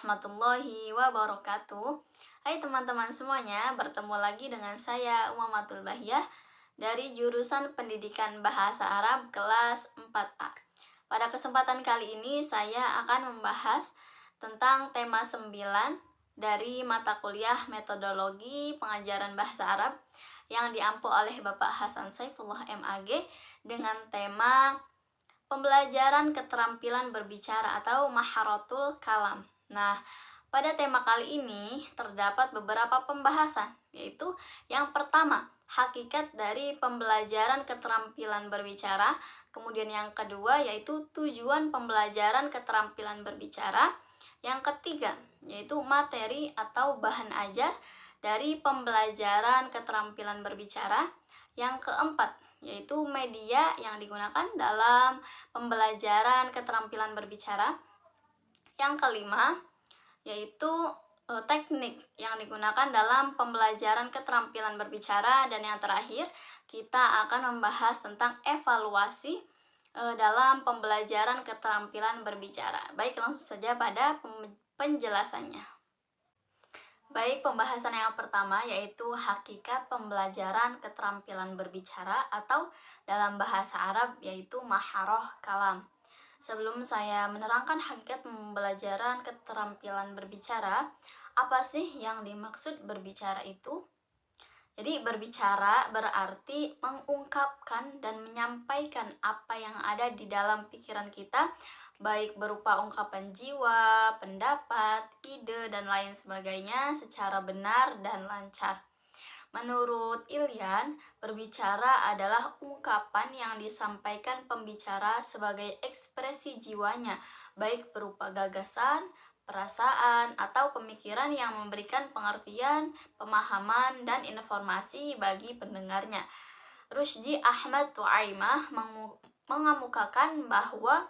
warahmatullahi wabarakatuh. Hai teman-teman semuanya, bertemu lagi dengan saya Umamatul Bahiyah dari jurusan Pendidikan Bahasa Arab kelas 4A. Pada kesempatan kali ini saya akan membahas tentang tema 9 dari mata kuliah Metodologi Pengajaran Bahasa Arab yang diampu oleh Bapak Hasan Saifullah MAG dengan tema Pembelajaran keterampilan berbicara atau maharatul kalam. Nah, pada tema kali ini terdapat beberapa pembahasan, yaitu yang pertama, hakikat dari pembelajaran keterampilan berbicara, kemudian yang kedua yaitu tujuan pembelajaran keterampilan berbicara, yang ketiga yaitu materi atau bahan ajar dari pembelajaran keterampilan berbicara, yang keempat yaitu media yang digunakan dalam pembelajaran keterampilan berbicara. Yang kelima yaitu teknik yang digunakan dalam pembelajaran keterampilan berbicara, dan yang terakhir kita akan membahas tentang evaluasi dalam pembelajaran keterampilan berbicara. Baik, langsung saja pada penjelasannya. Baik, pembahasan yang pertama yaitu hakikat pembelajaran keterampilan berbicara atau dalam bahasa Arab yaitu maharoh kalam. Sebelum saya menerangkan hakikat pembelajaran keterampilan berbicara, apa sih yang dimaksud berbicara itu? Jadi berbicara berarti mengungkapkan dan menyampaikan apa yang ada di dalam pikiran kita, baik berupa ungkapan jiwa, pendapat, ide, dan lain sebagainya secara benar dan lancar. Menurut Ilyan, berbicara adalah ungkapan yang disampaikan pembicara sebagai ekspresi jiwanya, baik berupa gagasan, perasaan, atau pemikiran yang memberikan pengertian, pemahaman, dan informasi bagi pendengarnya. Rusdi Ahmad Tuaimah mengemukakan bahwa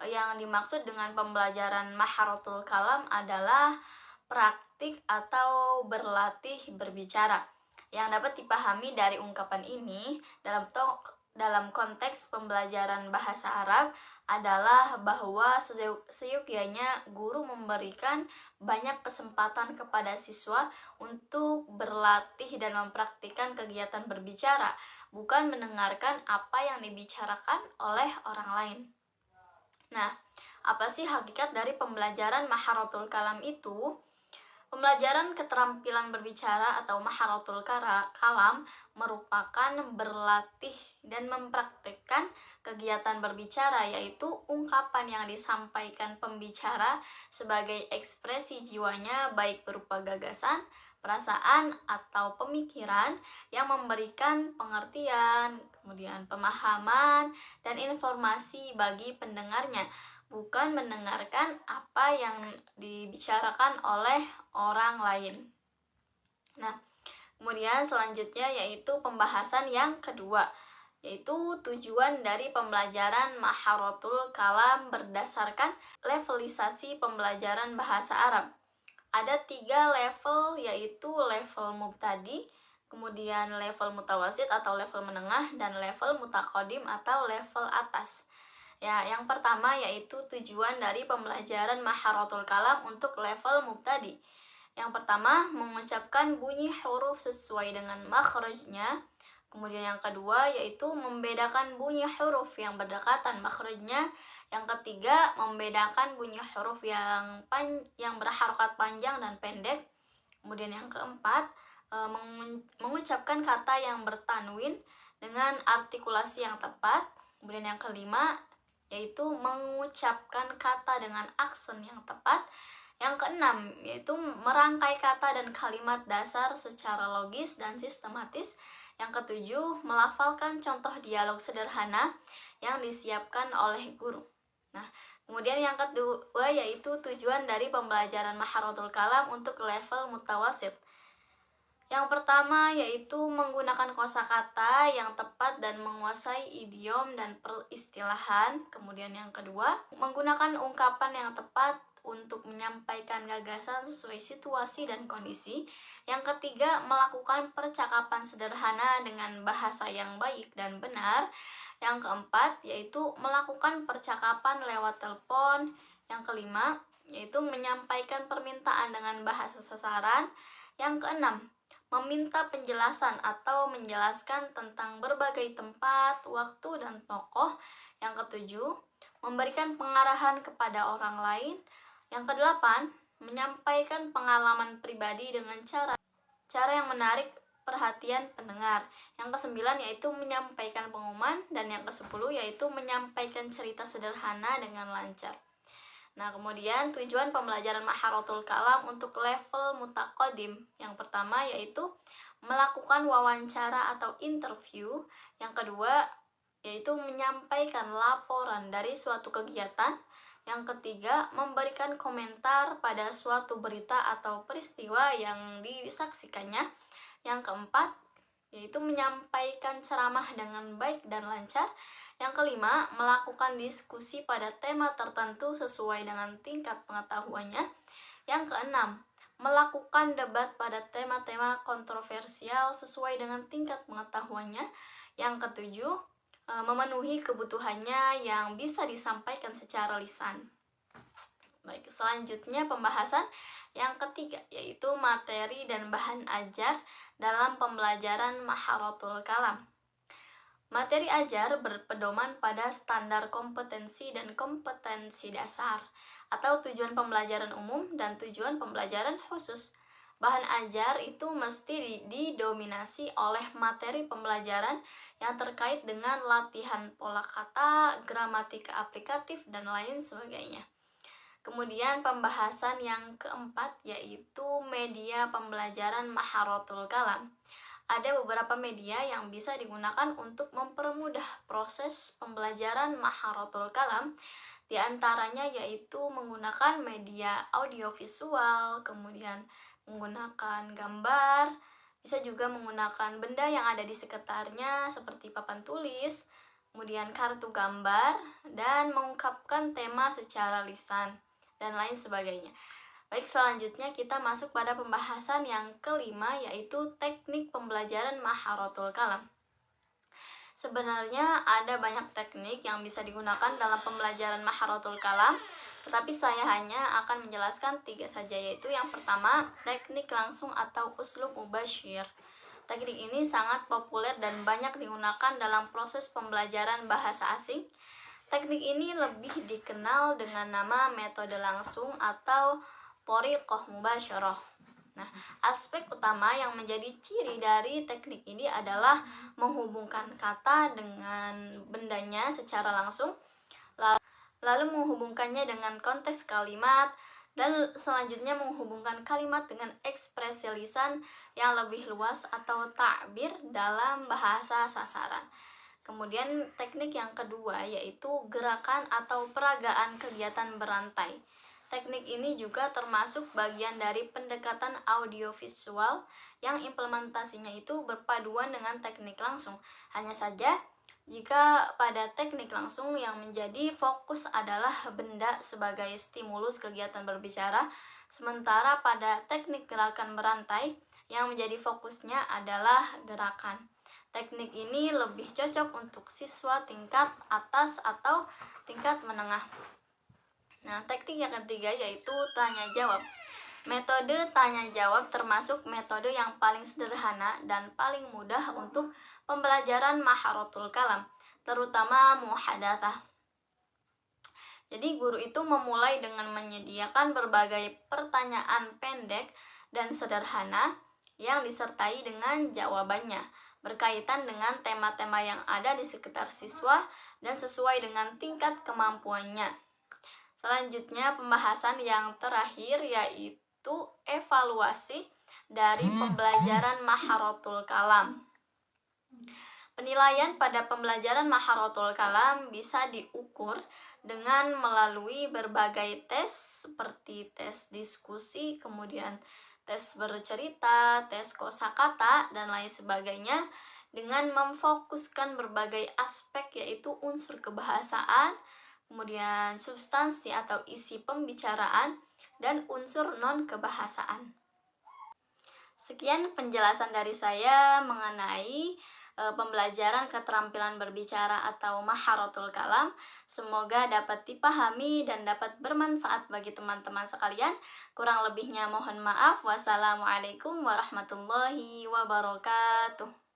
yang dimaksud dengan pembelajaran maharatul kalam adalah praktik atau berlatih berbicara. Yang dapat dipahami dari ungkapan ini dalam konteks pembelajaran bahasa Arab adalah bahwa seyogyanya guru memberikan banyak kesempatan kepada siswa untuk berlatih dan mempraktikkan kegiatan berbicara, bukan mendengarkan apa yang dibicarakan oleh orang lain. Nah, apa sih hakikat dari pembelajaran maharatul kalam itu? Pembelajaran keterampilan berbicara atau maharatul kalam merupakan berlatih dan mempraktikkan kegiatan berbicara, yaitu ungkapan yang disampaikan pembicara sebagai ekspresi jiwanya, baik berupa gagasan, perasaan, atau pemikiran yang memberikan pengertian, kemudian pemahaman, dan informasi bagi pendengarnya, bukan mendengarkan apa yang dibicarakan oleh orang lain. Nah, kemudian selanjutnya yaitu pembahasan yang kedua, yaitu tujuan dari pembelajaran maharatul kalam berdasarkan levelisasi pembelajaran bahasa Arab. Ada 3 level, yaitu level mubtadi, kemudian level mutawasid atau level menengah, dan level mutaqadim atau level atas. Ya, yang pertama yaitu tujuan dari pembelajaran maharatul kalam untuk level mubtadi. Yang pertama, mengucapkan bunyi huruf sesuai dengan makhrajnya. Kemudian yang kedua yaitu membedakan bunyi huruf yang berdekatan makhrajnya. Yang ketiga, membedakan bunyi huruf yang berharokat panjang dan pendek. Kemudian yang keempat, mengucapkan kata yang bertanwin dengan artikulasi yang tepat. Kemudian yang kelima, yaitu mengucapkan kata dengan aksen yang tepat. Yang keenam, yaitu merangkai kata dan kalimat dasar secara logis dan sistematis. Yang ketujuh, melafalkan contoh dialog sederhana yang disiapkan oleh guru. Nah, kemudian yang kedua yaitu tujuan dari pembelajaran maharatul kalam untuk level mutawasid. Yang pertama yaitu menggunakan kosakata yang tepat dan menguasai idiom dan peristilahan. Kemudian yang kedua, menggunakan ungkapan yang tepat untuk menyampaikan gagasan sesuai situasi dan kondisi. Yang ketiga, melakukan percakapan sederhana dengan bahasa yang baik dan benar. Yang keempat, yaitu melakukan percakapan lewat telepon. Yang kelima, yaitu menyampaikan permintaan dengan bahasa sasaran. Yang keenam, meminta penjelasan atau menjelaskan tentang berbagai tempat, waktu, dan tokoh. Yang ketujuh, memberikan pengarahan kepada orang lain. Yang kedelapan, menyampaikan pengalaman pribadi dengan cara yang menarik perhatian pendengar. Yang kesembilan yaitu menyampaikan pengumuman, dan yang kesepuluh yaitu menyampaikan cerita sederhana dengan lancar. Nah, kemudian tujuan pembelajaran Maharatul Kalam untuk level mutaqaddim. Yang pertama yaitu melakukan wawancara atau interview. Yang kedua yaitu menyampaikan laporan dari suatu kegiatan. Yang ketiga, memberikan komentar pada suatu berita atau peristiwa yang disaksikannya. Yang keempat, yaitu menyampaikan ceramah dengan baik dan lancar. Yang kelima, melakukan diskusi pada tema tertentu sesuai dengan tingkat pengetahuannya. Yang keenam, melakukan debat pada tema-tema kontroversial sesuai dengan tingkat pengetahuannya. Yang ketujuh, memenuhi kebutuhannya yang bisa disampaikan secara lisan. Baik, selanjutnya pembahasan yang ketiga yaitu materi dan bahan ajar dalam pembelajaran Maharatul Kalam. Materi ajar berpedoman pada standar kompetensi dan kompetensi dasar atau tujuan pembelajaran umum dan tujuan pembelajaran khusus. Bahan ajar itu mesti didominasi oleh materi pembelajaran yang terkait dengan latihan pola kata, gramatika aplikatif, dan lain sebagainya. Kemudian pembahasan yang keempat yaitu media pembelajaran Maharatul Kalam. Ada beberapa media yang bisa digunakan untuk mempermudah proses pembelajaran Maharatul Kalam. Di antaranya yaitu menggunakan media audiovisual, kemudian menggunakan gambar, bisa juga menggunakan benda yang ada di sekitarnya seperti papan tulis, kemudian kartu gambar, dan mengungkapkan tema secara lisan, dan lain sebagainya. Baik, selanjutnya kita masuk pada pembahasan yang kelima yaitu teknik pembelajaran Maharatul Kalam. Sebenarnya ada banyak teknik yang bisa digunakan dalam pembelajaran Maharatul Kalam, tetapi saya hanya akan menjelaskan 3 saja, yaitu yang pertama, teknik langsung atau uslub mubasyir. Teknik ini sangat populer dan banyak digunakan dalam proses pembelajaran bahasa asing. Teknik ini lebih dikenal dengan nama metode langsung atau thariqah mubasyarah. Nah, aspek utama yang menjadi ciri dari teknik ini adalah menghubungkan kata dengan bendanya secara langsung, lalu menghubungkannya dengan konteks kalimat, dan selanjutnya menghubungkan kalimat dengan ekspresi lisan yang lebih luas atau ta'bir dalam bahasa sasaran. Kemudian teknik yang kedua yaitu gerakan atau peragaan kegiatan berantai. Teknik ini juga termasuk bagian dari pendekatan audiovisual yang implementasinya itu berpaduan dengan teknik langsung. Hanya saja jika pada teknik langsung yang menjadi fokus adalah benda sebagai stimulus kegiatan berbicara, sementara pada teknik gerakan berantai yang menjadi fokusnya adalah gerakan. Teknik ini lebih cocok untuk siswa tingkat atas atau tingkat menengah. Nah, teknik yang ketiga yaitu tanya jawab. Metode tanya jawab termasuk metode yang paling sederhana dan paling mudah untuk pembelajaran Maharatul Kalam, terutama muhadatsah. Jadi guru itu memulai dengan menyediakan berbagai pertanyaan pendek dan sederhana yang disertai dengan jawabannya, berkaitan dengan tema-tema yang ada di sekitar siswa dan sesuai dengan tingkat kemampuannya. Selanjutnya pembahasan yang terakhir yaitu evaluasi dari pembelajaran Maharatul Kalam. Penilaian pada pembelajaran Maharatul Kalam bisa diukur dengan melalui berbagai tes seperti tes diskusi, kemudian tes bercerita, tes kosakata, dan lain sebagainya, dengan memfokuskan berbagai aspek yaitu unsur kebahasaan, kemudian substansi atau isi pembicaraan, dan unsur non-kebahasaan. Sekian penjelasan dari saya mengenai pembelajaran keterampilan berbicara atau maharatul kalam. Semoga dapat dipahami dan dapat bermanfaat bagi teman-teman sekalian. Kurang lebihnya mohon maaf. Wassalamualaikum warahmatullahi wabarakatuh.